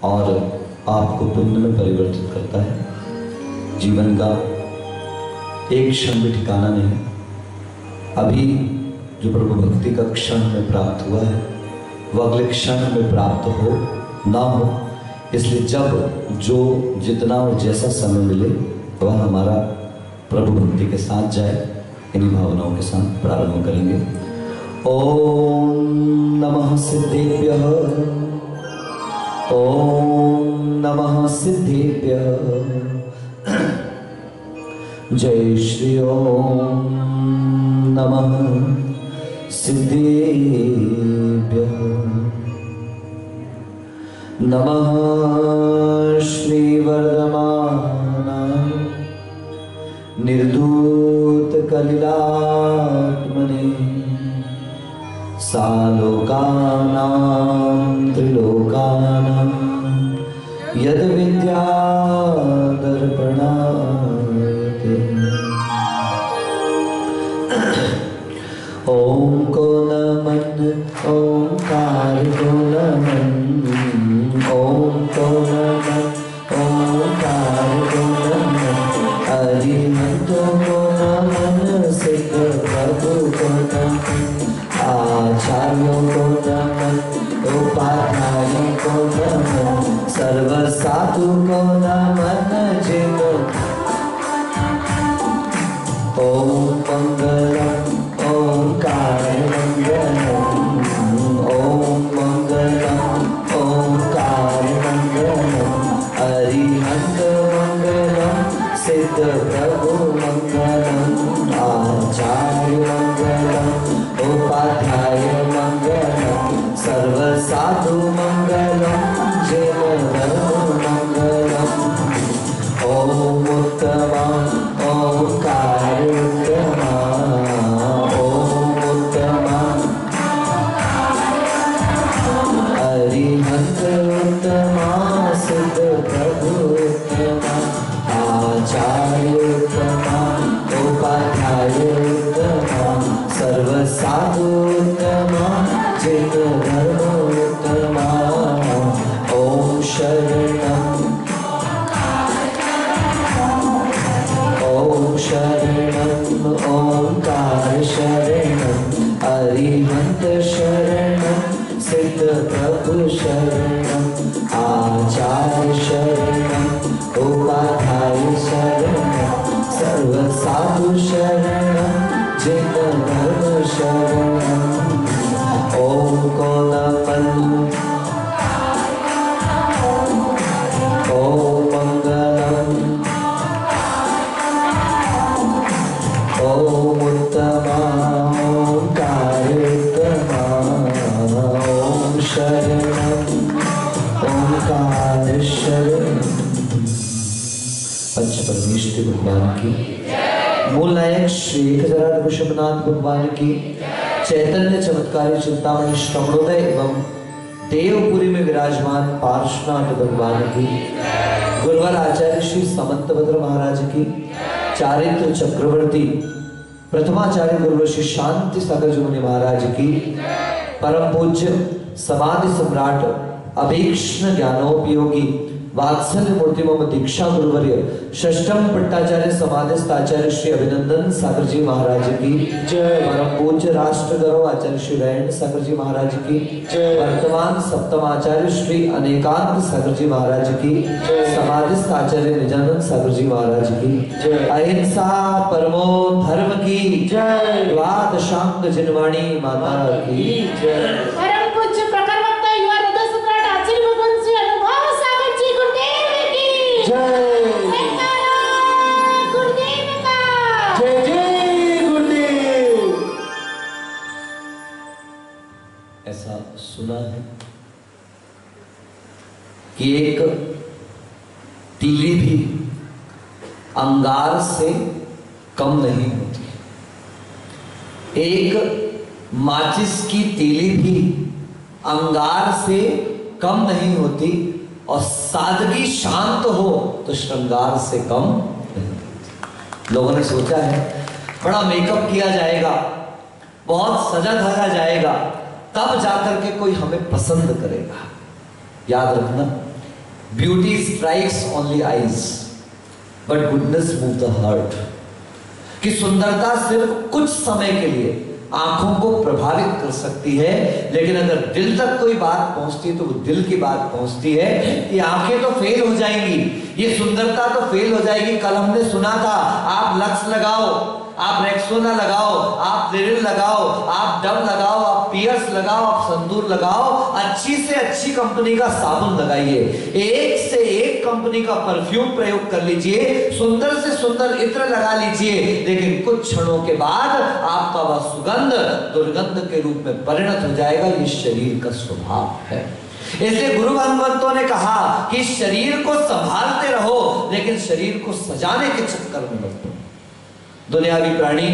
और आपको पुण्य में परिवर्तित करता है। जीवन का एक क्षण भी ठिकाना नहीं है। अभी जो प्रभु भक्ति का क्षण में प्राप्त हुआ है वह अगले क्षण में प्राप्त हो ना हो, इसलिए जब जो जितना और जैसा समय मिले वह हमारा प्रभु भक्ति के साथ जाए। इन्हीं भावनाओं के साथ प्रारंभ करेंगे। ओम नमः सिद्धेभ्यः, ओम नमः सिद्धेभ्यः। जय श्री ओम नमः सिद्धेभ्यः। नमः श्री वर्धमानाय निर्धूत कलिलात्मने सालोकानां त्रिलोकानां यद विद्या दर्पणायते। ओम को नमन ओंकार को नमन, ओम को नमन ओंकार को नमन, अरिहंतों को नमन, सिद्ध प्रभु को नमन, आचार्यों को नमन, उपाध्यायों को नमन, सर्व साधु को नमन जिन। ओम मंगलम ओंकार मंगलम, ओम मंगलम ओंकार मंगलम, अरिहंत मंगलम, सिद्ध प्रभु मंगलम, आचार्य मंगलम, उपाध्याय मंगलम, सर्व साधु मंगलम, जिन मंगलम। ओम उत्तमा ओंकार उत्तमा, ओम उत्तमा अरिहंत उत्तमा, सिद्ध प्रभु उत्तमा, आचार्य उत्तमा, उपाध्याय उत्तमा, सर्व साधु उत्तमा, जिन धर्म उत्तमा। ओम शरणम ओम शरणम ओंकार शरणम, अरिहंत शरणम, सिद्ध प्रभु शरणम, आचार्य शरणम, उपाध्याय शरणम, सर्व साधु शरणम, जिन धर्म शरणम। ओम को नमन ओम मंगलम, ओम उत्तमा ओंकार उत्तमा, ओम शरणम ओंकार शरणम। पंच परमेश्वर भगवान की, मूल नायक श्री एकहजार ऋषभनाथ भगवान की, चैतन्य चमत्कारी चिंतामणि श्रवणोदय एवं देवपुरी में विराजमान पार्श्वनाथ भगवान की, गुरुवर आचार्य श्री समंतभद्र महाराज की, चारित्र चक्रवर्ती प्रथमाचार्य गुरु श्री शांति सागर मुनि महाराज की, परम पूज्य समाधि सम्राट अभीक्ष्ण ज्ञानोपयोगी वात्सल्य मूर्ति मम दीक्षा गुरुवर्य षष्ठम पट्टाचार्य समाधिस्थ आचार्य श्री अभिनंदन सागर जी महाराज की जय। परम पूज्य राष्ट्र गौरव आचार्य श्री रैन सागर जी महाराज की जय। वर्तमान सप्तम आचार्य श्री अनेकांत सागर जी महाराज की जय। समाधिस्थ आचार्य निजानंद सागर जी महाराज की जय। अहिंसा परमो धर्म की जय। द्वाद शांग जिनवाणी माता की जय। ऐसा सुना है कि एक तीली भी अंगार से कम नहीं होती, एक माचिस की तीली भी अंगार से कम नहीं होती, और सादगी शांत हो तो श्रृंगार से कम नहीं होती। लोगों ने सोचा है बड़ा मेकअप किया जाएगा, बहुत सजा धजा जाएगा, तब जाकर के कोई हमें पसंद करेगा। याद रखना, beauty strikes only eyes but goodness move the heart. कि सुंदरता सिर्फ कुछ समय के लिए आंखों को प्रभावित कर सकती है, लेकिन अगर दिल तक कोई बात पहुंचती है तो वो दिल की बात पहुंचती है। कि आंखें तो फेल हो जाएंगी, ये सुंदरता तो फेल हो जाएगी। कल हमने सुना था, आप लक्स लगाओ, आप रेक्सोना लगाओ, आप लिरिल लगाओ, आप डव लगाओ, आप पियर्स लगाओ, आप संदूर लगाओ, अच्छी से अच्छी कंपनी का साबुन लगाइए, एक से एक कंपनी का परफ्यूम प्रयोग कर लीजिए, सुंदर से सुंदर इत्र लगा लीजिए, लेकिन कुछ क्षणों के बाद आपका वह सुगंध दुर्गंध के रूप में परिणत हो जाएगा। ये शरीर का स्वभाव है। इसलिए गुरु भगवंतों ने कहा कि शरीर को संभालते रहो, लेकिन शरीर को सजाने के चक्कर में मत पड़ो। दुनियावी प्राणी,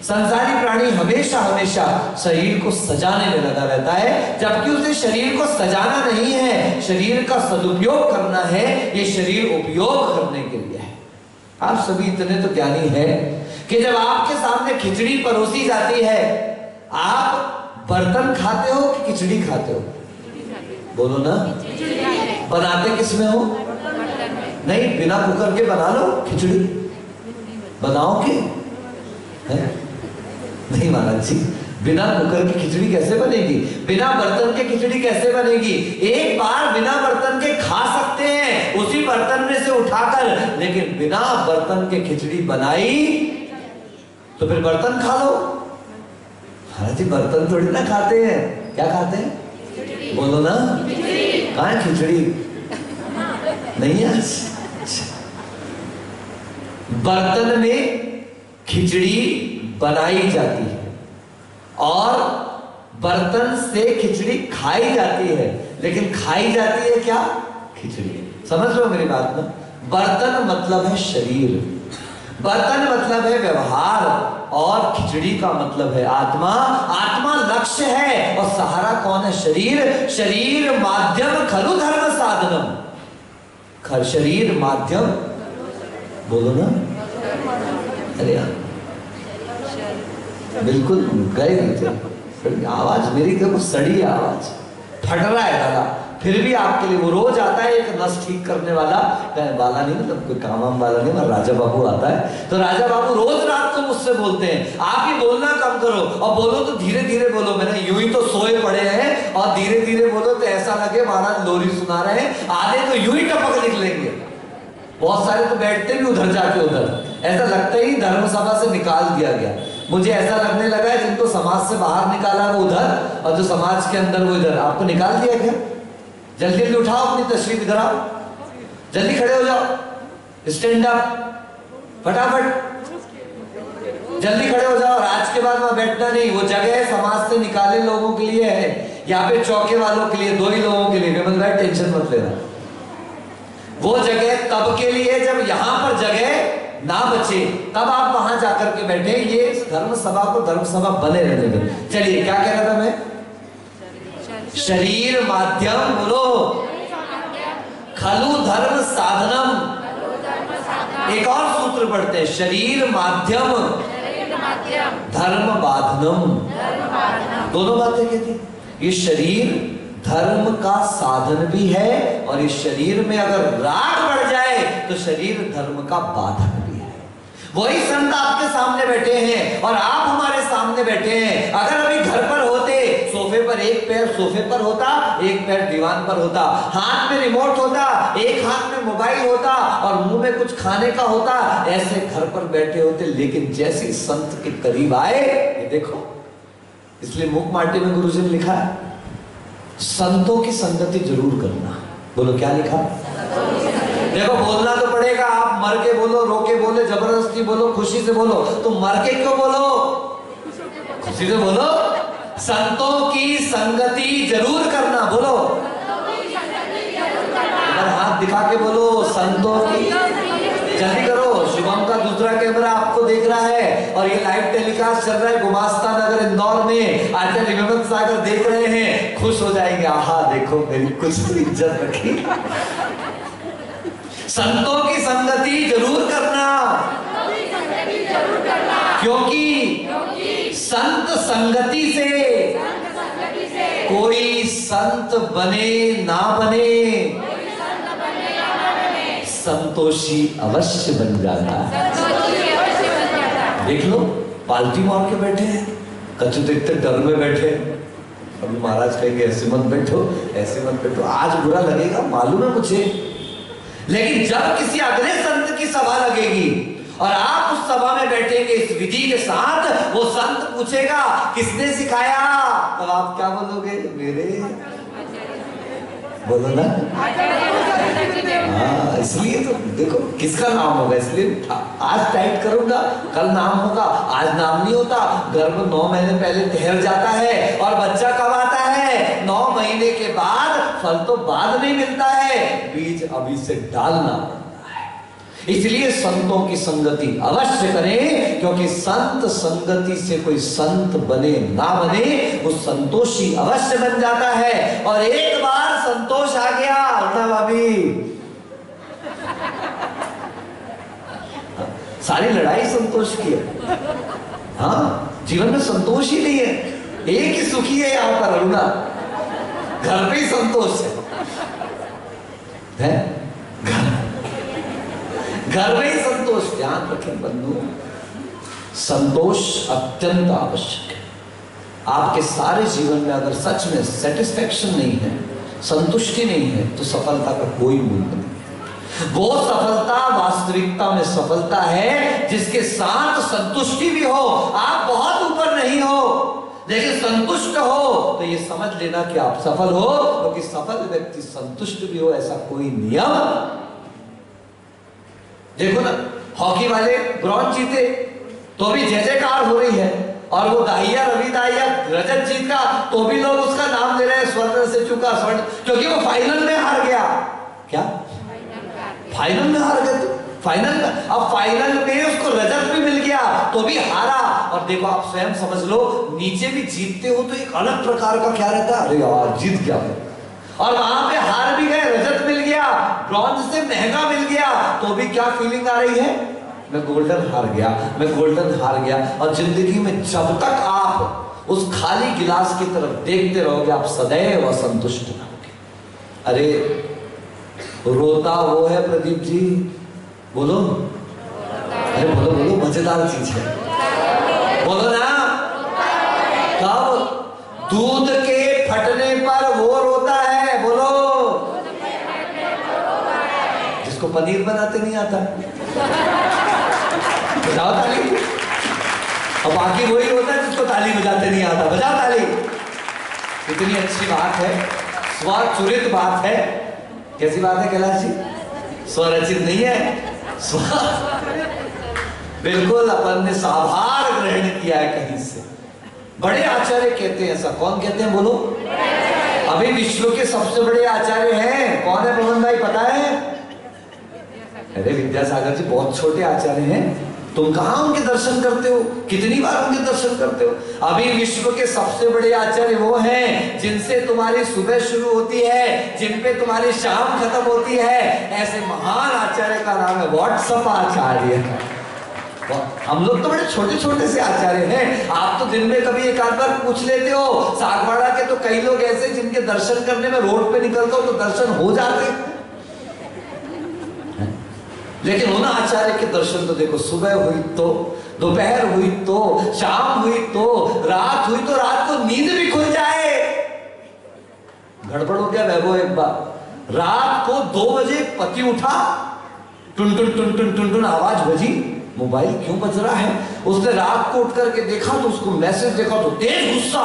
संसारी प्राणी हमेशा हमेशा शरीर को सजाने में लगा रहता है, जबकि उसे शरीर को सजाना नहीं है, शरीर का सदुपयोग करना है। ये शरीर उपयोग करने के लिए है। आप सभी इतने तो ज्ञानी हैं कि जब आपके सामने खिचड़ी परोसी जाती है, आप बर्तन खाते हो कि खिचड़ी खाते हो? बोलो ना। बनाते किसमें हो? नहीं, बिना कुकर के बना लो खिचड़ी, बनाओगे? नहीं महाराज जी, बिना कुकर की खिचड़ी कैसे बनेगी? बिना बर्तन के खिचड़ी कैसे बनेगी? एक बार बिना बर्तन के खा सकते हैं उसी बर्तन में से उठाकर, लेकिन बिना बर्तन के खिचड़ी बनाई तो फिर बर्तन खा लो। महाराज जी, बर्तन थोड़ी ना खाते हैं, क्या खाते हैं? बोलो ना। कहाँ है खिचड़ी? नहीं है। बर्तन में खिचड़ी बनाई जाती है और बर्तन से खिचड़ी खाई जाती है, लेकिन खाई जाती है क्या? खिचड़ी। समझ लो मेरी बात ना। बर्तन मतलब है शरीर, बर्तन मतलब है व्यवहार, और खिचड़ी का मतलब है आत्मा। आत्मा लक्ष्य है और सहारा कौन है? शरीर। शरीर माध्यम खलु धर्म साधनम। शरीर माध्यम, बोलो ना। अरे यार, बिल्कुल गए नहीं थे। आवाज मेरी देखो, सड़ी आवाज, फट रहा है गला, फिर भी आपके लिए वो रोज आता है एक नस ठीक करने वाला नहीं, मतलब कोई काम वाला नहीं, मतलब राजा बाबू आता है। तो राजा बाबू रोज रात को मुझसे बोलते हैं, आप ही बोलना कम करो, और बोलो तो धीरे धीरे बोलो। मैंने यूं ही तो सोए पड़े हैं, और धीरे धीरे बोलो तो ऐसा लगे महाराज लोरी सुना रहे हैं। आधे तो यूं ही टपक निकलेंगे, बहुत सारे तो बैठते भी उधर जाके उधर, ऐसा लगता ही धर्म सभा से निकाल दिया गया। मुझे ऐसा लगने लगा है जिनको समाज से बाहर निकाला वो उधर, और जो समाज के अंदर वो इधर। आपको निकाल दिया क्या? जल्दी जल्दी उठाओ अपनी तशरीफ, इधर आओ, जल्दी खड़े हो जाओ, स्टैंड अप, फटाफट जल्दी खड़े हो जाओ। आज के बाद वहां बैठना नहीं, वो जगह समाज से निकाले लोगों के लिए है, यहाँ पे चौके वालों के लिए, दो ही लोगों के लिए। विमल भाई टेंशन मत लेना, वो जगह तब के लिए जब यहाँ पर जगह ना बचे, तब आप वहां जाकर के बैठे। ये धर्म सभा को धर्म सभा बने रहने दें। चलिए, क्या कह रहा था मैं? शरीर माध्यम, बोलो, खलु धर्म साधनम। एक और सूत्र पढ़ते हैं, शरीर माध्यम धर्म बाधनम। दोनों बातें कहती। ये शरीर धर्म का साधन भी है, और इस शरीर में अगर राग बढ़ जाए तो शरीर धर्म का बाधक भी है। वही संत आपके सामने बैठे हैं और आप हमारे सामने बैठे हैं। अगर अभी घर पर होते, सोफे पर एक पैर सोफे पर होता, एक पैर दीवान पर होता, हाथ में रिमोट होता, एक हाथ में मोबाइल होता, और मुंह में कुछ खाने का होता, ऐसे घर पर बैठे होते। लेकिन जैसे संत के करीब आए, ये देखो, इसलिए मुख माटी में गुरुजी ने लिखा है, संतों की संगति जरूर करना। बोलो, क्या लिखा? देखो, बोलना तो पड़ेगा। आप मर के बोलो, रो के बोलो, जबरदस्ती बोलो, खुशी से बोलो। तो मर के क्यों बोलो? खुशी से बोलो। संतों की संगति जरूर करना। बोलो, अगर हाथ दिखा के बोलो, संतों की। जल्दी करो, शुभम का दूसरा कैमरा आपको देख रहा है, और ये लाइव टेलीकास्ट चल रहा है गुमास्ता नगर इंदौर में। आचार्य विमल सागर देख रहे हैं, खुश हो जाएंगे। आहा, देखो मेरी कुछ तो इज्जत रखी। संतों की संगति जरूर करना, क्योंकि संत संगति से कोई संत बने ना बने, संतोषी अवश्य बन जाता है। देख लो, पालती मार के बैठे हैं, कच्चू तो इतने डर में बैठे। अभी महाराज कहेंगे ऐसे मत बैठो, ऐसे मत बैठो, आज बुरा लगेगा मालूम है मुझे, लेकिन जब किसी अगले संत की सभा लगेगी और आप उस सभा में बैठेंगे इस विधि के साथ, वो संत पूछेगा किसने सिखाया, तब आप क्या बोलोगे? मेरे, बोलो ना। हाँ, इसलिए तो देखो किसका नाम होगा, इसलिए आज टाइट करूंगा, कल नाम होगा, आज नाम नहीं होता। गर्भ 9 महीने पहले ठहर जाता है और बच्चा कब आता है? 9 महीने के बाद। फल तो बाद में मिलता है, बीज अभी से डालना पड़ता है। इसलिए संतों की संगति अवश्य करें, क्योंकि संत संगति से कोई संत बने ना बने, वो संतोषी अवश्य बन जाता है। और एक बार संतोष आ गया ना भाभी, सारी लड़ाई संतोष की है। हाँ, जीवन में संतोष ही नहीं है, एक ही सुखी है यहां पर अरुणा, घर पे ही संतोष है? घर में ही संतोष। ध्यान रखें बंधु, संतोष अत्यंत आवश्यक है। आपके सारे जीवन में अगर सच में सेटिस्फैक्शन नहीं है, संतुष्टि नहीं है, तो सफलता का कोई मूल्य नहीं। वो सफलता वास्तविकता में सफलता है जिसके साथ संतुष्टि भी हो। आप बहुत ऊपर नहीं हो, लेकिन संतुष्ट हो तो ये समझ लेना कि आप सफल हो, क्योंकि सफल व्यक्ति संतुष्ट भी हो, ऐसा कोई नियम। देखो ना, हॉकी वाले ब्रॉन्ज जीते तो भी जय जयकार हो रही है, और वो दाहिया रवि दाहिया रजत जीत का तो भी लोग उसका नाम ले रहे हैं, स्वर्ण से चूका स्वर्ण, क्योंकि वो फाइनल में हार गया। क्या फाइनल में हार गया? तो फाइनल में, अब फाइनल में उसको रजत भी मिल गया तो भी हारा। और देखो आप स्वयं समझ लो, नीचे भी जीतते हो तो एक अलग प्रकार का क्या रहता है, अरे यार जीत गया, और वहां पे हार भी गए, रजत मिल गया, ब्रॉन्ज से महंगा मिल गया, तो भी क्या फीलिंग आ रही है? मैं गोल्डन हार गया, मैं गोल्डन हार गया। और जिंदगी में जब तक आप उस खाली गिलास की तरफ देखते रहोगे, आप सदैव असंतुष्ट रहोगे। अरे रोता वो है प्रदीप जी, बोलो, अरे बोलो बोलो, मजेदार चीज है, बोलो ना। कब? दूध के फटने पर वो रोता है, बोलो। जिसको पनीर बनाते नहीं आता, बजाओ ताली। और बाकी वही होता है जिसको ताली बजाते नहीं आता, बजाओ ताली। इतनी अच्छी बात है, स्वचुरित बात है। कैसी बात है कैलाश जी? स्वरचित नहीं है, बिल्कुल अपन ने साभार ग्रहण किया है कहीं से। बड़े आचार्य कहते हैं ऐसा। कौन कहते हैं बोलो? अभी विश्व के सबसे बड़े आचार्य हैं। कौन है पवन भाई, पता है? अरे विद्यासागर जी बहुत छोटे आचार्य हैं। तुम कहाँ उनके दर्शन करते हो, कितनी बार उनके दर्शन करते हो? अभी विश्व के सबसे बड़े आचार्य वो हैं जिनसे तुम्हारी सुबह शुरू होती है, जिन पे तुम्हारी शाम खत्म होती है। ऐसे महान आचार्य का नाम है व्हाट्सएप आचार्य। हम लोग तो बड़े छोटे छोटे से आचार्य हैं। आप तो दिन में कभी एक आध बार पूछ लेते हो। सागवाड़ा के तो कई लोग ऐसे जिनके दर्शन करने में रोड पे निकलते हो तो दर्शन हो जाते, लेकिन उन आचार्य के दर्शन तो देखो, सुबह हुई तो, दोपहर हुई तो, शाम हुई तो, रात हुई तो, रात को नींद भी खुल जाए। गड़बड़ हो गया वैभव, एक बार रात को 2 बजे पति उठा, टुन टुन टुन टुन टुन टुन आवाज बजी, मोबाइल क्यों बज रहा है? उसने रात को उठ करके देखा तो उसको मैसेज देखा तो तेज गुस्सा,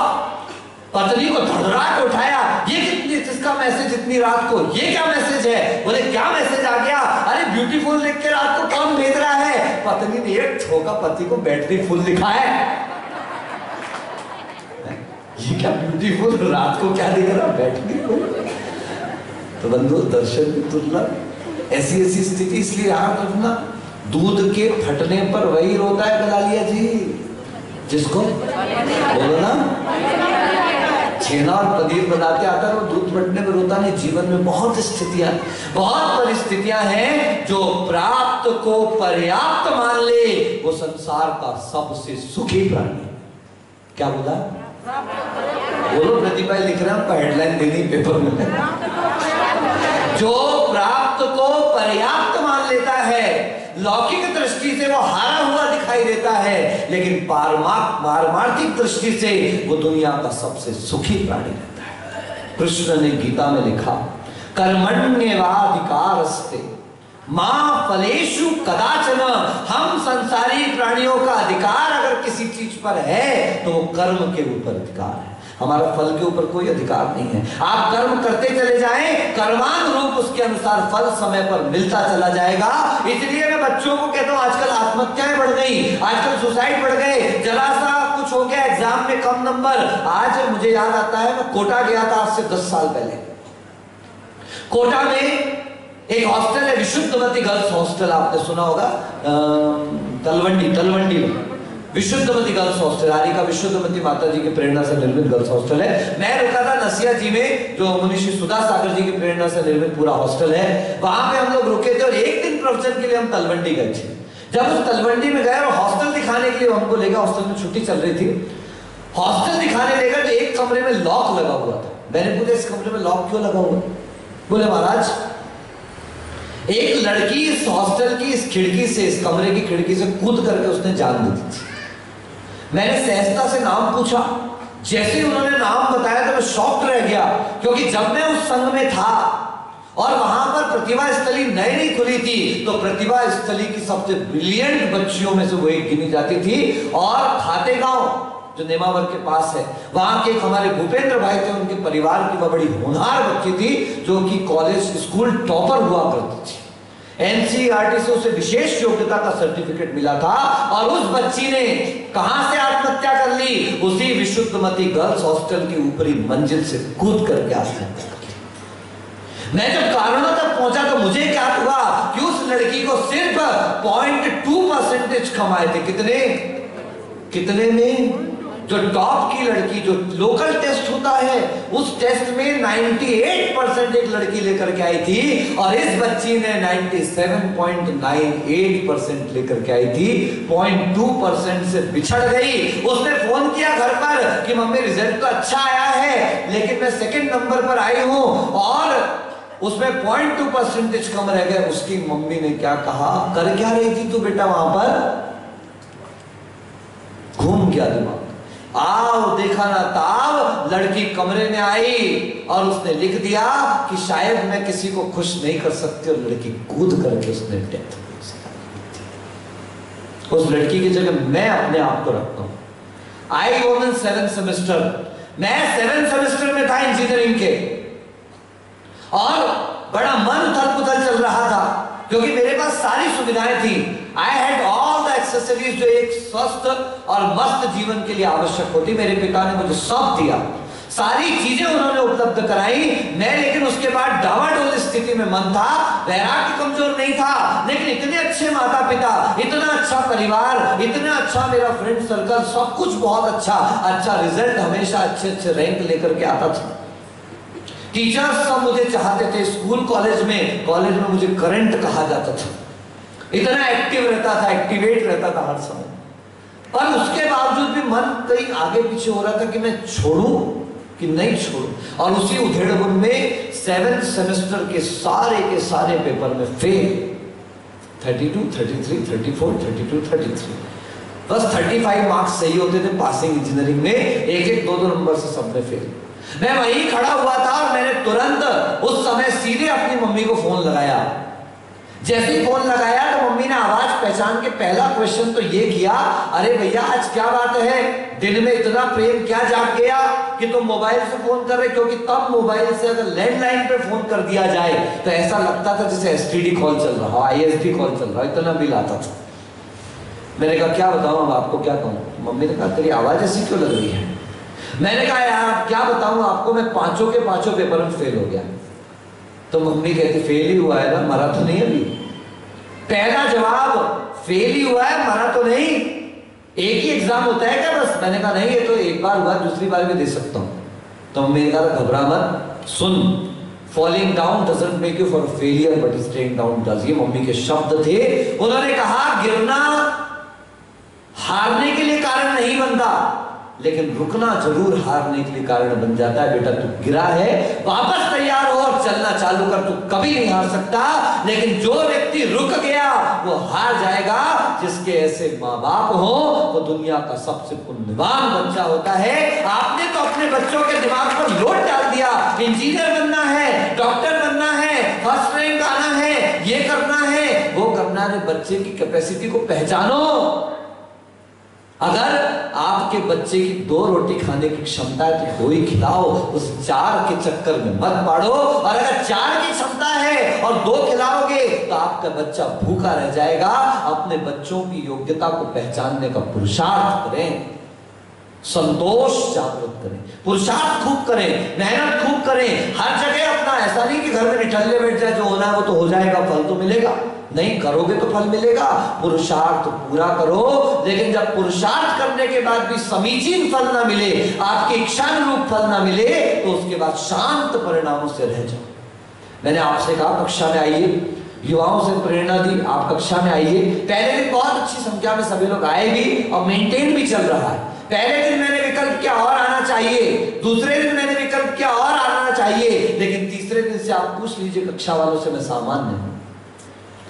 पत्नी को धड़ाक उठाया, ये कितनी किसका मैसेज इतनी रात को, ये क्या मैसेज है? बोले क्या मैसेज आ गया? अरे ब्यूटीफुल लिख के रात को कौन भेज रहा है? पत्नी ने एक ठोका पति को, बैटरी फुल लिखा है। ये क्या ब्यूटीफुल, रात को क्या दिख रहा, बैटरी फुल। तो बंधु दर्शन की तुलना ऐसी ऐसी स्थिति, इसलिए याद रखना, दूध के फटने पर वही रोता है गलालिया जी, जिसको बोलो ना छेना और पनीर बनाते आता है, वो दूध फटने पर रोता नहीं। जीवन में बहुत स्थितियां, बहुत परिस्थितियां हैं जो प्राप्त को पर्याप्त मान ले, वो संसार का सबसे सुखी प्राणी। क्या बोला? बोलो, प्रतिभा लिख रहे हैं, आपको हेडलाइन देनी पेपर में। जो प्राप्त को पर्याप्त मान लेता है, लौकिक दृष्टि से वो हारा हुआ दिखाई देता है, लेकिन पारमार्थिक दृष्टि से वो दुनिया का सबसे सुखी प्राणी रहता है। कृष्ण ने गीता में लिखा, कर्मण्येवाधिकारस्ते मां फलेषु कदाचन। हम संसारी प्राणियों का अधिकार अगर किसी चीज पर है तो वो कर्म के ऊपर अधिकार है, हमारा फल के ऊपर कोई अधिकार नहीं है। आप कर्म करते चले जाएं, कर्मानुरूप उसके अनुसार फल समय पर मिलता चला जाएगा। इसलिए मैं बच्चों को कहता हूं, आजकल आत्महत्याएं बढ़ गई, आजकल सुसाइड बढ़ गए, जरा सा कुछ हो गया एग्जाम में कम नंबर। आज मुझे याद आता है, मैं कोटा गया था आज से 10 साल पहले। कोटा में एक हॉस्टल है, विशुद्धमती गर्ल्स हॉस्टल, आपने सुना होगा, तलवंडी में विशुद्धमती गर्ल्स हॉस्टल, आरी का विशुद्धमती माता जी की प्रेरणा से निर्मित गर्ल्स हॉस्टल है। मैं रुका था नसिया जी में, जो मुनिषी सुधा सागर जी की प्रेरणा से निर्मित पूरा हॉस्टल है, वहां पे हम लोग रुके थे। और एक दिन प्रवचन के लिए हम तलवंडी गए थे। जब उस तलवंडी में गए और हॉस्टल दिखाने के लिए हमको लेगा, हॉस्टल में छुट्टी चल रही थी, हॉस्टल दिखाने लेगा तो एक कमरे में लॉक लगा हुआ था। मैंने पूछा इस कमरे में लॉक क्यों लगा हुआ? बोले महाराज एक लड़की इस हॉस्टल की इस खिड़की से, इस कमरे की खिड़की से कूद करके उसने जान दी थी। मैंने सहजता से नाम पूछा, जैसे ही उन्होंने नाम बताया तो मैं शॉक्ड रह गया, क्योंकि जब मैं उस संघ में था और वहां पर प्रतिभा स्थली नई खुली थी, तो प्रतिभा स्थली की सबसे ब्रिलियंट बच्चियों में से वो एक गिनी जाती थी। और खातेगांव जो नेमावर के पास है, वहां के हमारे भूपेंद्र भाई थे, उनके परिवार की वह बड़ी होनहार बच्ची थी, जो कि कॉलेज स्कूल टॉपर हुआ करती थी। एनसीईआरटी से उसे विशेष योग्यता का सर्टिफिकेट मिला था। और उस बच्ची ने कहां से आत्महत्या कर ली? उसी विशुद्धमती गर्ल्स हॉस्टल की ऊपरी मंजिल से कूद करके आत्महत्या कर ली। मैं जब कारणों तक पहुंचा तो मुझे क्या हुआ कि उस लड़की को सिर्फ 0.2% कम आए थे। कितने में? जो टॉप की लड़की, जो लोकल टेस्ट होता है, उस टेस्ट में 98% एक लड़की लेकर के आई थी, और इस बच्ची ने 97.98% लेकर के आई थी। 0.2% से बिछड़ गई। उसने फोन किया घर पर कि मम्मी रिजल्ट तो अच्छा आया है, लेकिन मैं सेकंड नंबर पर आई हूं, और उसमें 0.2% कम रह गए। उसकी मम्मी ने क्या कहा, कर क्या रही थी तू बेटा वहां पर? घूम गया दिमाग। आओ देखा ना ताब, लड़की कमरे में आई और उसने लिख दिया कि शायद मैं किसी को खुश नहीं कर सकती, और लड़की कूद करके उसने डेथ। उस लड़की की जगह मैं अपने आप को रखता हूं। I was in 7th semester, मैं 7th सेमेस्टर में था इंजीनियरिंग के, और बड़ा मन थल-पुथल चल रहा था, क्योंकि मेरे पास सारी सुविधाएं थी। I had all the accessories जो एक स्वस्थ और मस्त जीवन के लिए आवश्यक होती। मेरे पिता ने मुझे सब दिया, सारी चीजें उन्होंने उपलब्ध कराई। मैं लेकिन उसके बाद डावाडोल स्थिति में मन था, वैराग्य कमजोर नहीं था, लेकिन इतने अच्छे माता पिता, इतना अच्छा परिवार, इतना अच्छा मेरा फ्रेंड सर्कल, सब कुछ बहुत अच्छा रिजल्ट, हमेशा अच्छे रैंक लेकर के आता था। टीचर्स सब मुझे चाहते थे। स्कूल कॉलेज में मुझे करंट कहा जाता था, इतना एक्टिव रहता था, एक्टिवेट रहता था हर समय। और उसके बावजूद भी मन कहीं आगे पीछे हो रहा था कि मैं छोड़ूं कि नहीं छोड़ूं। और उसी उधेड़बुन में 7th सेमेस्टर के सारे पेपर में फेल। 32, 33, 34, 32, 33, बस 35 मार्क्स सही होते थे पासिंग इंजीनियरिंग में, एक 2 नंबर से सब में फेल। मैं वहीं खड़ा हुआ था और मैंने तुरंत उस समय सीधे अपनी मम्मी को फोन लगाया। जैसे ही फोन लगाया तो मम्मी ने आवाज पहचान के पहला क्वेश्चन तो ये किया, अरे भैया आज क्या बात है, दिन में इतना प्रेम क्या जाग गया कि तुम मोबाइल से फोन कर रहे? क्योंकि तब मोबाइल से अगर लैंडलाइन पे फोन कर दिया जाए तो ऐसा लगता था जैसे एसटीडी कॉल चल रहा हो, आईएसडी कॉल चल रहा हो, इतना बिल आता था। मैंने कहा क्या बताऊं, अब आपको क्या कहूं? मम्मी ने कहा तेरी आवाज ऐसी क्यों लग रही है? मैंने कहा यार क्या बताऊं आपको, मैं 5 के 5 पेपर में फेल हो गया। तो मम्मी कहती फेल ही हुआ है ना, मरा तो नहीं अभी? पहला जवाब फेल ही हुआ है, मरा तो नहीं। एक ही एग्जाम होता है क्या बस? मैंने कहा नहीं, ये तो एक बार हुआ, दूसरी बार भी दे सकता हूं। तो मम्मी ने कहा घबरा मत, सुन, falling down doesn't make you for failure but staying down does. ये मम्मी के शब्द थे। उन्होंने कहा गिरना हारने के लिए कारण नहीं बनता, लेकिन रुकना जरूर हारने के लिए कारण बन जाता है। बेटा तू गिरा है, वापस तैयार हो और चलना चालू कर, तू कभी नहीं हार सकता। लेकिन जो व्यक्ति रुक गया वो हार जाएगा। जिसके ऐसे माँ बाप हो वो दुनिया का सबसे पुण्यवान बच्चा होता है। आपने तो अपने बच्चों के दिमाग पर लोड डाल दिया, इंजीनियर बनना है, डॉक्टर बनना है, फर्स्ट रैंक आना है, ये करना है, वो करना है। बच्चे की कैपेसिटी को पहचानो। अगर आपके बच्चे की 2 रोटी खाने की क्षमता है तो 2 ही खिलाओ, उस 4 के चक्कर में मत पड़ो। और अगर 4 की क्षमता है और 2 खिलाओगे तो आपका बच्चा भूखा रह जाएगा। अपने बच्चों की योग्यता को पहचानने का पुरुषार्थ करें, संतोष जागृत करें, पुरुषार्थ खूब करें, मेहनत खूब करें हर जगह। अपना ऐसा नहीं कि घर में निठल्ले बैठ जाए, जो होना है वो तो हो जाएगा, फल तो मिलेगा नहीं, करोगे तो फल मिलेगा। पुरुषार्थ पूरा करो। लेकिन जब पुरुषार्थ करने के बाद भी समीचीन फल ना मिले, आपकी इच्छानुरूप फल ना मिले, तो उसके बाद शांत परिणामों से रह जाओ। मैंने आपसे कहा कक्षा में आइए, युवाओं से प्रेरणा दी, आप कक्षा में आइए। पहले दिन बहुत अच्छी संख्या में सभी लोग आए भी और मेंटेन भी चल रहा है। पहले दिन मैंने विकल्प किया और आना चाहिए, दूसरे दिन मैंने विकल्प किया और आना चाहिए, लेकिन तीसरे दिन से आप पूछ लीजिए कक्षा वालों से, मैं सामान्य हूं।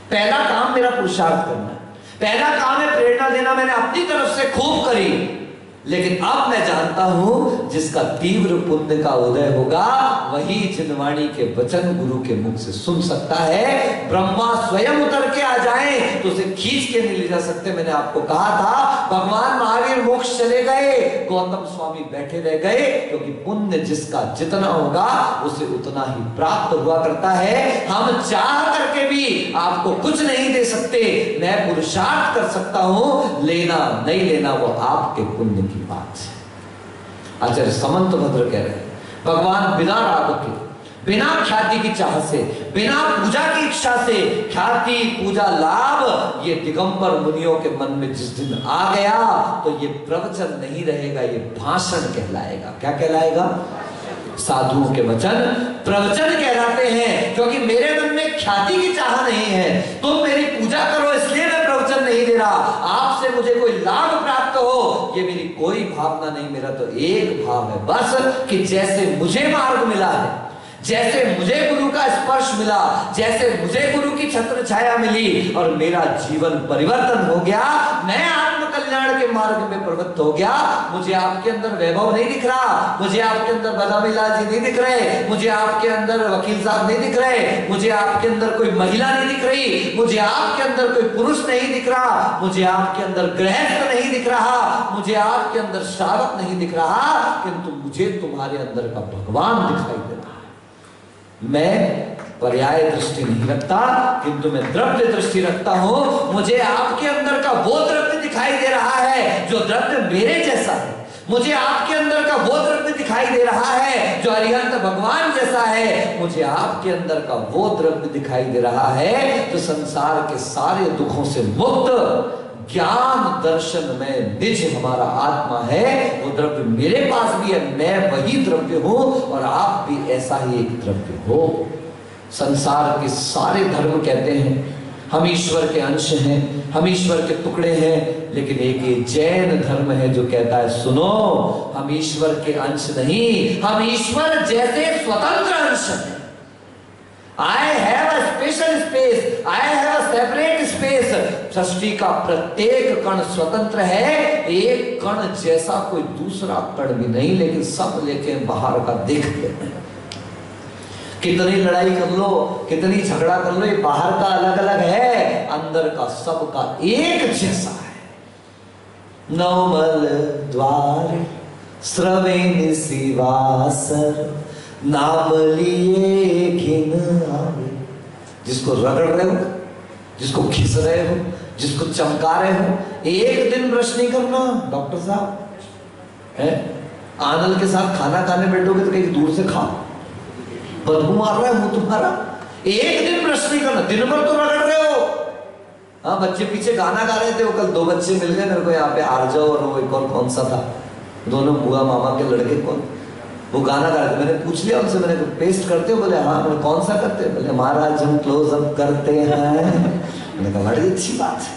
पहला काम मेरा पुरुषार्थ करना है, पहला काम है प्रेरणा देना, मैंने अपनी तरफ से खूब करी। लेकिन अब मैं जानता हूं जिसका तीव्र पुण्य का उदय होगा वही जिनवाणी के वचन गुरु के मुख से सुन सकता है। ब्रह्मा स्वयं उतर के आ जाए तो उसे खींच के नहीं ले जा सकते। मैंने आपको कहा था भगवान महावीर मोक्ष चले गए, गौतम स्वामी बैठे रह गए, क्योंकि पुण्य जिसका जितना होगा उसे उतना ही प्राप्त हुआ करता है। हम चाह करके भी आपको कुछ नहीं दे सकते, मैं पुरुषार्थ कर सकता हूं, लेना नहीं लेना वो आपके पुण्य की बात है। आचार्य समंत भद्र कह रहे हैं भगवान बिना राग के, बिना ख्याति की चाह से, बिना पूजा की इच्छा से ख्याति पूजा लाभ ये दिगंबर मुनियों के मन में जिस दिन आ गया तो ये प्रवचन नहीं रहेगा, ये भाषण कहलाएगा। क्या कहलाएगा? साधुओं के वचन प्रवचन कहलाते हैं। क्योंकि मेरे मन में ख्याति की चाह नहीं है, तुम मेरी पूजा करो इसलिए मैं प्रवचन नहीं दे रहा, आपसे मुझे कोई लाभ प्राप्त हो ये मेरी कोई भावना नहीं। मेरा तो एक भाव है बस कि जैसे मुझे मार्ग मिला है, जैसे मुझे गुरु का स्पर्श मिला, जैसे मुझे गुरु की छत्र छाया मिली और मेरा जीवन परिवर्तन हो गया, मैं आत्म कल्याण के मार्ग में प्रवृत्त हो गया। मुझे आपके अंदर वैभव नहीं दिख रहा, मुझे आपके अंदर बदामी लाल जी नहीं दिख रहे, मुझे आपके अंदर वकील साहब नहीं दिख रहे, मुझे आपके अंदर कोई महिला नहीं दिख रही, मुझे आपके अंदर कोई पुरुष नहीं दिख रहा, मुझे आपके अंदर गृहस्थ नहीं दिख रहा, मुझे आपके अंदर श्रावक नहीं दिख रहा, किंतु मुझे तुम्हारे अंदर का भगवान दिखाई दे रहा है। मैं पर्याय दृष्टि नहीं रखता, किंतु मैं द्रव्य दृष्टि रखता हूं। मुझे आपके अंदर का वो द्रव्य दिखाई दे रहा है जो द्रव्य मेरे जैसा है, मुझे आपके अंदर का वो द्रव्य दिखाई दे रहा है जो अरिहंत भगवान जैसा है, मुझे आपके अंदर का वो द्रव्य दिखाई दे रहा है जो संसार के सारे दुखों से मुक्त ज्ञान दर्शन में निज हमारा आत्मा है। वो द्रव्य मेरे पास भी है, मैं वही द्रव्य हूं और आप भी ऐसा ही एक द्रव्य हो। संसार के सारे धर्म कहते हैं हम ईश्वर के अंश हैं, हम ईश्वर के टुकड़े हैं, लेकिन एक ये जैन धर्म है जो कहता है सुनो, हम ईश्वर के अंश नहीं, हम ईश्वर जैसे स्वतंत्र अंश हैं। I have a special space, I have a separate space। सृष्टि का प्रत्येक कण स्वतंत्र है, एक कण जैसा कोई दूसरा कण भी नहीं, लेकिन सब लेके बाहर का देखते हैं। कितनी लड़ाई कर लो, कितनी झगड़ा कर लो, ये बाहर का अलग अलग है, अंदर का सबका एक जैसा है। नवमल द्वार स्रवेन सिवासर नाम लिए घिन आवे। जिसको रगड़ रहे हो, जिसको खिस रहे हो, जिसको चमका रहे हो, एक दिन ब्रश नहीं करना। डॉक्टर साहब है, आनल के साथ खाना खाने बैठोगे तो कहीं दूर से खाओ, बदबू मार रहा है मुंह तुम्हारा। एक दिन ब्रश नहीं करना, दिन भर तो रगड़ रहे हो। हाँ, बच्चे पीछे गाना गा रहे थे, वो कल 2 बच्चे मिल गए मेरे को यहाँ पे, आरजो और वो एक और कौन सा था, दोनों बुआ मामा के लड़के, कौन वो गाना गा रहे थे। मैंने पूछ लिया उनसे, मैंने पेस्ट करते हो? बोले हाँ। मैंने कौन सा करते? बोले महाराज हम क्लोजअप करते हैं। मैंने कहा बड़ी अच्छी बात है,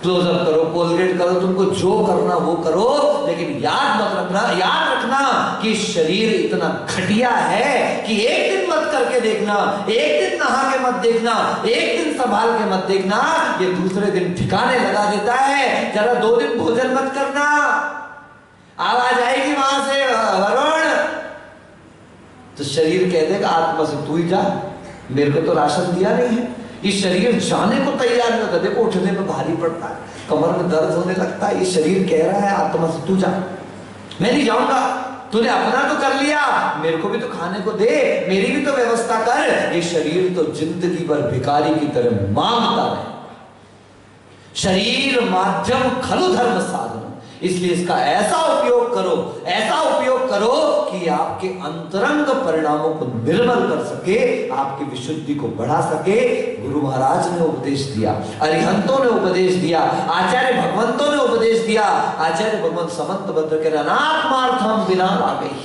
क्लोजअप करो, कोलगेट करो, तुमको जो करना वो करो, लेकिन याद रखना कि शरीर इतना घटिया है कि एक दिन मत करके देखना, एक दिन नहा के मत देखना, एक दिन संभाल के मत देखना, ये दूसरे दिन ठिकाने लगा देता है। जरा 2 दिन भोजन मत करना, आवाज आएगी वहां से वरुण, तो शरीर कह देगा आत्मा से तू ही जा, मेरे को तो राशन दिया नहीं है। ये शरीर जाने को तैयार नहीं होता, देखो उठने में भारी पड़ता है, कमर में दर्द होने लगता है, ये शरीर कह रहा है आत्मा से तू जा, मैं नहीं जाऊंगा, तूने अपना तो कर लिया, मेरे को भी तो खाने को दे, मेरी भी तो व्यवस्था कर। ये शरीर तो जिंदगी भर भिखारी की तरह मांगता रहे। शरीर माध्यम खलु धर्म साधन, इसलिए इसका ऐसा उपयोग करो कि आपके अंतरंग परिणामों को निर्मल कर सके, आपकी विशुद्धि को बढ़ा सके। गुरु महाराज ने उपदेश दिया, अरिहंतों ने उपदेश दिया, आचार्य भगवंतों ने उपदेश दिया। आचार्य भगवंत समंत भद्र के अनात्मार्थम बिना आ गई।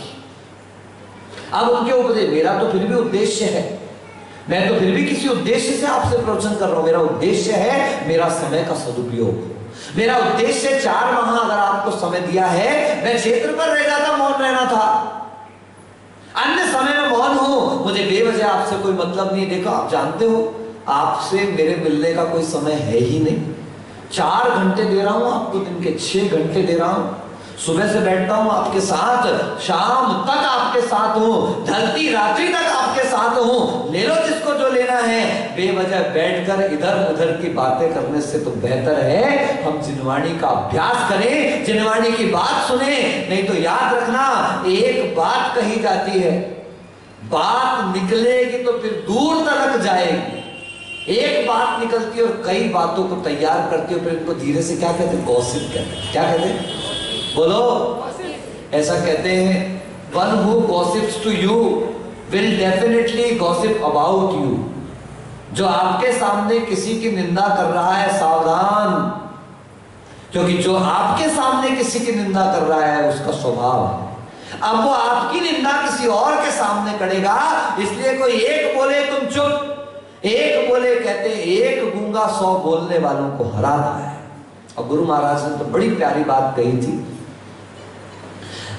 अब उनके उपदेश, मेरा तो फिर भी उद्देश्य है, मैं तो फिर भी किसी उद्देश्य से आपसे प्रवचन कर रहा हूं। मेरा उद्देश्य है मेरा समय का सदुपयोग, मेरा उद्देश्य 4 माह अगर आपको समय दिया है, मैं क्षेत्र पर रह जाता, मौन रहना था, अन्य समय में मौन हूं, मुझे बेवजह आपसे कोई मतलब नहीं। देखो आप जानते हो आपसे मेरे मिलने का कोई समय है ही नहीं। 4 घंटे दे रहा हूं आपको, दिन के 6 घंटे दे रहा हूं, सुबह से बैठता हूं आपके साथ, शाम तक आपके साथ हूं, ढलती रात्रि तक आपके साथ हूं। ले लो जिसको जो लेना है। बेवजह बैठकर इधर उधर की बातें करने से तो बेहतर है हम जिनवाणी का अभ्यास करें, जिनवाणी की बात सुने। नहीं तो याद रखना, एक बात कही जाती है, बात निकलेगी तो फिर दूर तक जाएगी। एक बात निकलती है और कई बातों को तैयार करती है, फिर इनको धीरे से क्या कहते हैं, गॉसिप कहते हैं। क्या कहते हैं, बोलो, ऐसा कहते हैं, one who gossips to you will definitely gossip about you. जो आपके सामने किसी की निंदा कर रहा है, सावधान, क्योंकि जो आपके सामने किसी की निंदा कर रहा है उसका स्वभाव है। अब वो आपकी निंदा किसी और के सामने करेगा, इसलिए कोई एक बोले तुम चुप, एक बोले कहते एक गूंगा 100 बोलने वालों को हराता है। और गुरु महाराज ने तो बड़ी प्यारी बात कही थी,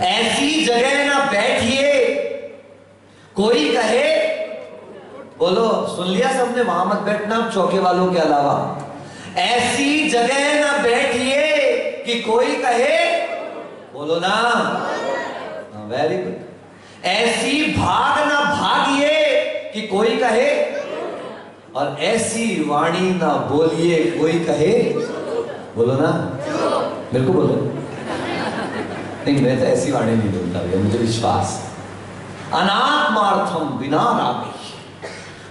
ऐसी जगह ना बैठिए कोई कहे, बोलो सुन लिया सबने, वहां मत बैठना चौके वालों के अलावा। ऐसी जगह ना बैठिए कि कोई कहे, बोलो ना, वेरी गुड। ऐसी भाग ना भागिए कि कोई कहे, और ऐसी वाणी ना बोलिए कोई कहे, बोलो ना, मेरे को बोलो। नहीं, मैं तो ऐसी वाणी नहीं बोलता भैया, मुझे विश्वास। अनात्मार्थम बिना राग,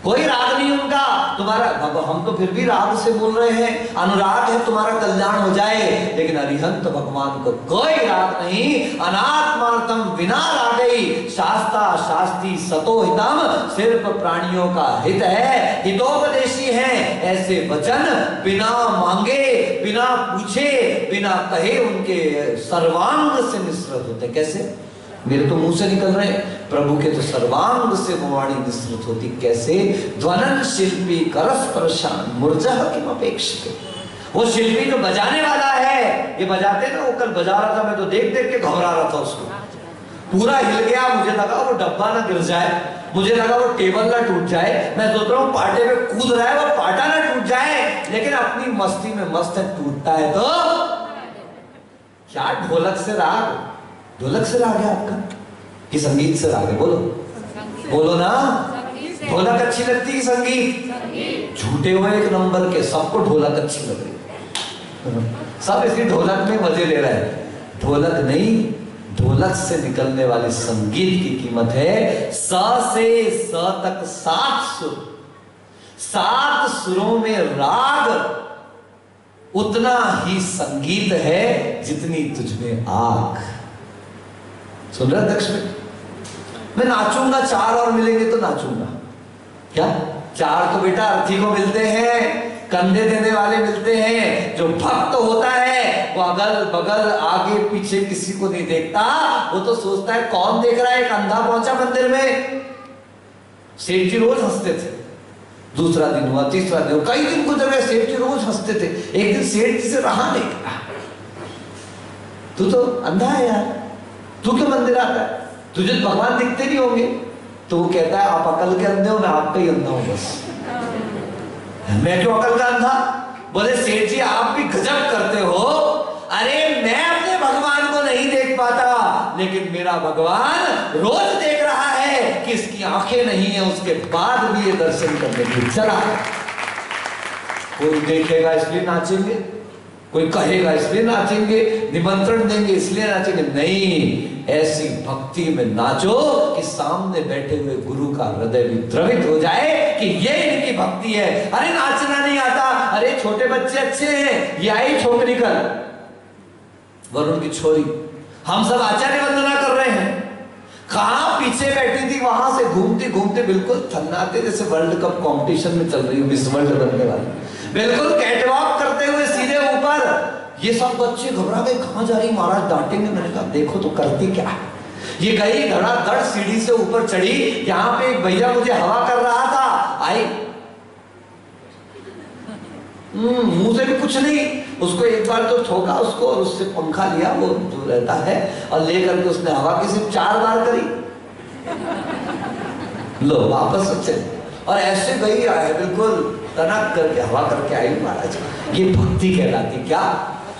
कोई राग नहीं उनका। तुम्हारा, हम तो फिर भी राग से बोल रहे हैं, अनुराग है तुम्हारा कल्याण हो जाए, लेकिन अरिहंत भगवान को कोई राग नहीं। अनात्मार्थम बिना रागई, शास्ता शास्त्री सतो हितम, सिर्फ प्राणियों का हित है, हितोपदेशी है। ऐसे वचन बिना मांगे, बिना पूछे, बिना कहे उनके सर्वांग से निसृत होते। कैसे? मेरे तो मुंह से निकल रहे, प्रभु के तो सर्वांग से वाणी निसृत होती। कैसे? ध्वनन शिल्पी करस परेशान मूर्जह किम अपेक्षित। वो शिल्पी जो बजाने वाला है, ये बजाते ना, वो कल बजा रहा था, मैं तो देख देख के घबरा रहा था उसको, पूरा हिल गया। मुझे लगा वो डब्बा ना गिर जाए, मुझे लगा वो टेबल ना टूट जाए। मैं सोच रहा हूँ पाटे में कूद रहा है, वो पाटा ना टूट जाए, लेकिन अपनी मस्ती में मस्त है। टूटता है तो क्या ढोलक से राग, ढोलक से राग है आपका कि संगीत से राग है? बोलो, बोलो ना। ढोलक अच्छी लगती है संगीत? झूठे हुए एक नंबर के, सबको ढोलक अच्छी लग रही, सब इसी ढोलक में मजे ले रहे हैं। ढोलक नहीं, ढोलक से निकलने वाले संगीत की कीमत है स से स तक 7 सुर, 7 सुरों में राग उतना ही संगीत है जितनी तुझमें आग। सुन रहे दक्ष में? मैं नाचूंगा, 4 और मिलेंगे तो नाचूंगा। क्या 4 तो बेटा अर्थी को मिलते हैं, कंधे देने वाले मिलते हैं। जो भक्त होता है वो अगल बगल आगे पीछे किसी को नहीं देखता, वो तो सोचता है कौन देख रहा है। एक अंधा पहुंचा मंदिर में, सेठ जी रोज हंसते थे, दूसरा दिन हुआ, तीसरा दिन हुआ, कई दिन गुजर गए, सेठ जी रोज हंसते थे। एक दिन सेठ जी से रहा नहीं, तू तो अंधा है यार, तू क्यों मंदिर आता है? तुझे भगवान दिखते नहीं होंगे? तो वो कहता है आप अकल के अंधे हो, मैं आपका ही अंधा हूं बस। मैं क्यों अकल का अंधा? बोले सेठ जी आप भी गजब करते हो। अरे मैं अपने भगवान को नहीं देख पाता, लेकिन मेरा भगवान रोज देख रहा है कि इसकी आंखें नहीं है, उसके बाद भी ये दर्शन करने की चला। कोई देखेगा इसलिए नाचेंगे, कोई कहेगा इसलिए नाचेंगे, निमंत्रण देंगे इसलिए नाचेंगे, नहीं। ऐसी भक्ति में नाचो कि सामने बैठे हुए गुरु का हृदय भी द्रवित हो जाए कि ये इनकी भक्ति है। अरे नाचना नहीं आता, अरे छोटे बच्चे अच्छे हैं, ये आई छोकरी कल वरुण की छोरी, हम सब आचार्य वंदना कर रहे हैं, कहां पीछे बैठी थी, वहां से घूमते घूमते बिल्कुल थन्नाते जैसे वर्ल्ड कप कंपटीशन में चल रही है, मिस वर्ल्ड बनने वाली, बिल्कुल कैटवॉक करते हुए सीधे ऊपर। ये सब बच्चे घबरा गए, कहां जा रही महाराज, डांटेंगे। मैंने कहा देखो तो करती क्या है। ये गई धड़ाधड़ सीढ़ी से ऊपर चढ़ी, यहाँ पे एक भैया मुझे हवा कर रहा था, आई मुंह से भी कुछ नहीं, उसको एक बार तो ठोका उसको और उससे पंखा लिया, वो जो रहता है, और लेकर के उसने हवा की सिर्फ 4 बार करी, लो वापस चले, और ऐसे गई आए बिल्कुल तनक करके हवा करके आई महाराज। ये भक्ति कहलाती। क्या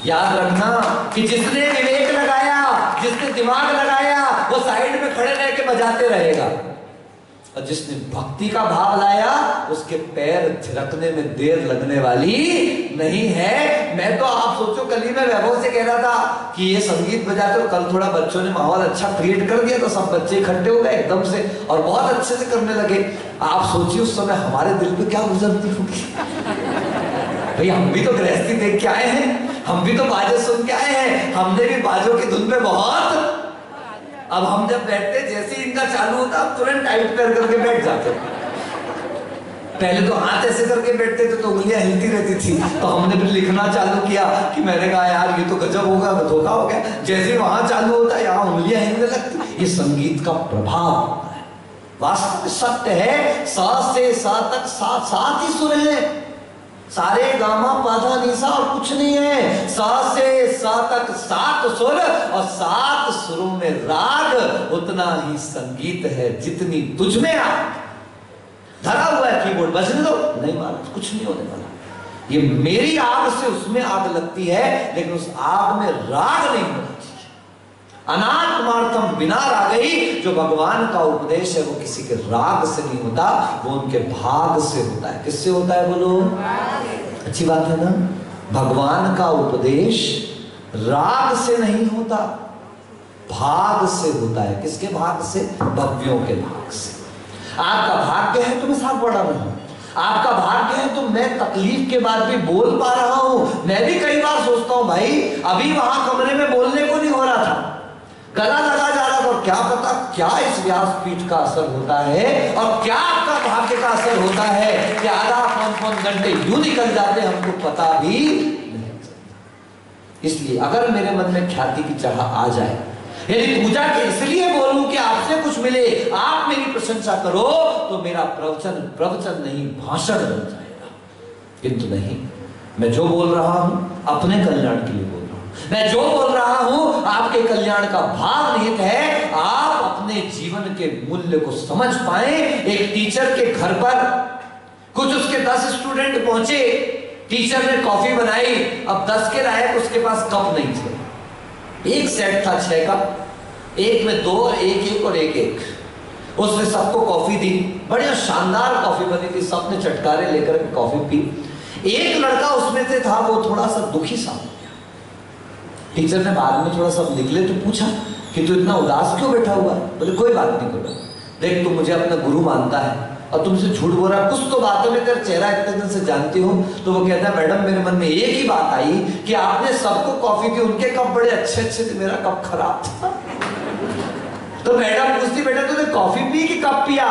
याद रखना कि जिसने विवेक लगाया, जिसने दिमाग लगाया, वो साइड में खड़े रह के बजाते रहेगा, और जिसने भक्ति का भाव लाया उसके पैर थिरकने में देर लगने वाली नहीं है। मैं तो आप सोचो, कल ही मैं वैभव से कह रहा था कि ये संगीत बजाते, और कल थोड़ा बच्चों ने माहौल अच्छा क्रिएट कर दिया, तो सब बच्चे इकट्ठे हो गए एकदम से और बहुत अच्छे से करने लगे। आप सोचिए उस समय हमारे दिल पे क्या गुजरती होगी। भाई हम भी तो गृहस्थी देख के आए हैं, हम भी तो बाजे सुन के आए हैं, हमने भी बाजों की धुन पे बहुत। अब हम जब बैठते, जैसे इनका चालू होता हम तुरंत टाइट पैर करके बैठ जाते। पहले तो हाथ ऐसे करके बैठते थे तो उंगलियां हिलती रहती थी, तो हमने फिर लिखना चालू किया कि मैंने कहा यार ये तो गजब होगा, धोखा हो गया। जैसे वहां चालू होता है यहाँ उंगलियां हिलने लगती। ये संगीत का प्रभाव वास्तव सत्य है। सा से सा तक सात ही सुर है, सारे गामा पाधा निशा और कुछ नहीं है। सा से सा तक 7 सुर और 7 सुरों में राग, उतना ही संगीत है जितनी तुझ में आग। धरा हुआ है कीबोर्ड, बजने दो, नहीं महाराज कुछ नहीं होने वाला। ये मेरी आग से उसमें आग लगती है, लेकिन उस आग में राग नहीं होना चाहिए। अनात्मार्थम बिना रागई, जो भगवान का उपदेश है वो किसी के राग से नहीं होता, वो उनके भाग से होता है। किससे होता है बोलो? अच्छी बात है ना। भगवान का उपदेश राग से नहीं होता, भाग से होता है। किसके भाग से? भव्यों के भाग से। आपका भाग्य है तो मैं साथ बढ़ा रहा हूं, आपका भाग्य है तो मैं तकलीफ के बाद भी बोल पा रहा हूं। मैं भी कई बार सोचता हूं भाई अभी वहां कमरे में बोलने को नहीं हो रहा था, गला लगा जा रहा था, और क्या पता क्या इस व्यासपीठ का असर होता है और क्या आपका भाग्य का असर होता है कि आधा पौन घंटे यूं निकल जाते हमको पता भी नहीं। इसलिए अगर मेरे मन में ख्याति की चाह आ जाए, यदि पूजा के इसलिए बोलूं कि आपसे कुछ मिले, आप मेरी प्रशंसा करो, तो मेरा प्रवचन नहीं भाषण बन जाएगा। किंतु नहीं, मैं जो बोल रहा हूं अपने कल्याण के लिए बोल रहा हूं, मैं जो बोल रहा हूं आपके कल्याण का भाव निहित है। आप अपने जीवन के मूल्य को समझ पाए। एक टीचर के घर पर कुछ उसके 10 स्टूडेंट पहुंचे, टीचर ने कॉफी बनाई, अब 10 के लायक उसके पास कप नहीं थे। एक सेट था 6 का, एक में 2 और एक और एक। उसने सबको कॉफी दी, बढ़िया शानदार कॉफी बनी थी, सबने चटकारे लेकर के कॉफी पी। एक लड़का उसमें से था, वो थोड़ा सा दुखी सा हो गया। टीचर ने बाद में थोड़ा सा निकले तो पूछा कि तू इतना उदास क्यों बैठा हुआ है? बोले कोई बात नहीं करो, देख तू मुझे अपना गुरु मानता है और तुमसे झूठ बोल रहा, कुछ तो बातों में तेरा चेहरा इतने दिन से जानती हूँ। तो वो कहता है मैडम मेरे मन में एक ही बात आई कि आपने सबको कॉफी दी, उनके कप बड़े अच्छे अच्छे थे, मेरा कप खराब था। तो मैडम पूछती बेटा तूने कॉफी पी कि कप पिया?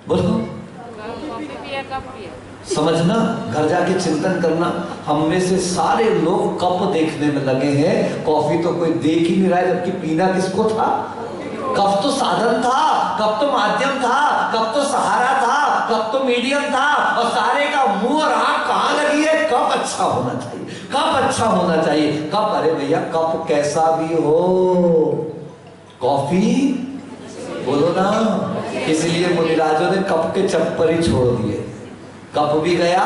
बोलो कॉफी पिया, कप पिया। समझना, घर जाके चिंतन करना। हम में से सारे लोग कप देखने में लगे हैं, कॉफी तो कोई देख ही नहीं रहा है, जबकि पीना किसको था? कप तो साधन था, कप तो माध्यम था, कप तो सहारा था, कप तो मीडियम था, और सारे का मुंह और आंख कहां लगी है? कप अच्छा होना चाहिए, कप अच्छा होना चाहिए। कप, अरे भैया कप कैसा भी हो, कॉफी बोलो ना इसलिए मुनिराजों ने कप के चप्पर ही छोड़ दिए। कप भी गया,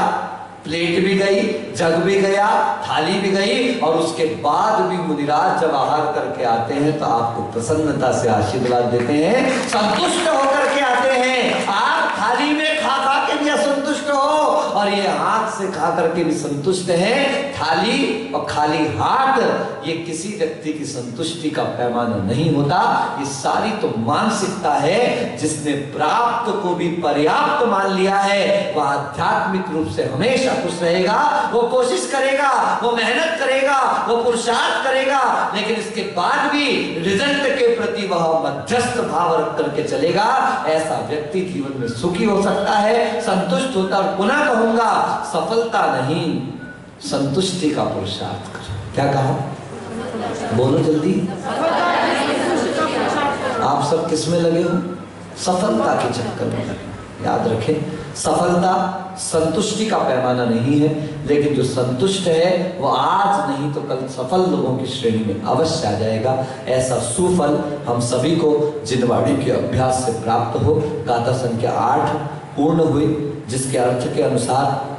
प्लेट भी गई, जग भी गया, थाली भी गई, और उसके बाद भी मुनिराज जब आहार करके आते हैं तो आपको प्रसन्नता से आशीर्वाद देते हैं, संतुष्ट होकर के आते हैं। आप थाली में खा खा के भी असंतुष्ट हो और ये हाथ से खा करके भी संतुष्ट है। थाली और खाली हाथ ये किसी व्यक्ति की संतुष्टि का पैमाना नहीं होता। ये सारी तो मानसिकता है। जिसने प्राप्त को भी पर्याप्त मान लिया है वह आध्यात्मिक रूप से हमेशा खुश रहेगा। वो कोशिश करेगा, वो मेहनत करेगा, वो पुरुषार्थ करेगा, लेकिन इसके बाद भी रिजल्ट के प्रति वह मध्यस्थ भाव रख करके चलेगा। ऐसा व्यक्ति जीवन में सुखी हो सकता है, संतुष्ट होता। और पुनः कहूंगा, सफलता नहीं, संतुष्टि का पुरुषार्थ करो। क्या कहा? बोलो जल्दी। आप सब किस में लगे हो? सफलता के चक्कर में लगे। याद रखें, सफलता संतुष्टि का पैमाना नहीं है, लेकिन जो संतुष्ट है वो आज नहीं तो कल सफल लोगों की श्रेणी में अवश्य आ जाएगा। ऐसा सुफल हम सभी को जिनवाड़ी के अभ्यास से प्राप्त हो। गाथा संख्या 8 पूर्ण हुई, जिसके अर्थ के अनुसार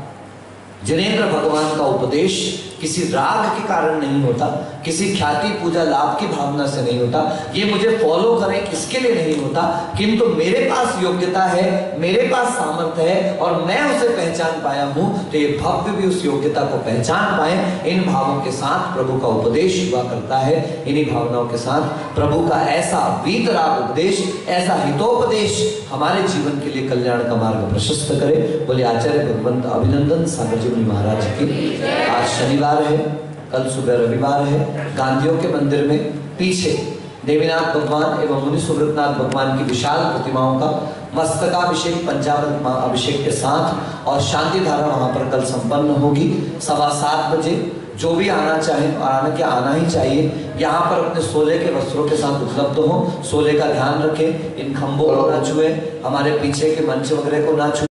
जिनेंद्र भगवान का उपदेश किसी राग के कारण नहीं होता, किसी ख्याति पूजा लाभ की भावना से नहीं होता, ये मुझे फॉलो करें इसके लिए नहीं होता, किंतु मेरे पास योग्यता है, मेरे पास सामर्थ्य है और मैं उसे पहचान पाया हूं, तो ये भक्त भी उस योग्यता को पहचान पाए। इन भावों के साथ प्रभु का उपदेश हुआ करता है। इन्हीं भावनाओं के साथ प्रभु का ऐसा वीतराग उपदेश, ऐसा हितोपदेश हमारे जीवन के लिए कल्याण का मार्ग प्रशस्त करे। बोले आचार्य भगवंत अभिनंदन सागर जी महाराज की। आज शनिवार है, कल सुबह रविवार है। गांधियों के मंदिर में पीछे देवीनाथ भगवान एवं मुनि सुब्रतनाथ भगवान की विशाल प्रतिमाओं का मस्तकाभिषेक, पंचामृत अभिषेक के साथ और शांति धारा वहां पर कल संपन्न होगी। 7:15 बजे जो भी आना चाहे आना ही चाहिए। यहाँ पर अपने सोले के वस्त्रों के साथ उपलब्ध हो। सोले का ध्यान रखें, इन खंभों को ना छुए, हमारे पीछे के मंच वगैरह को ना छुए।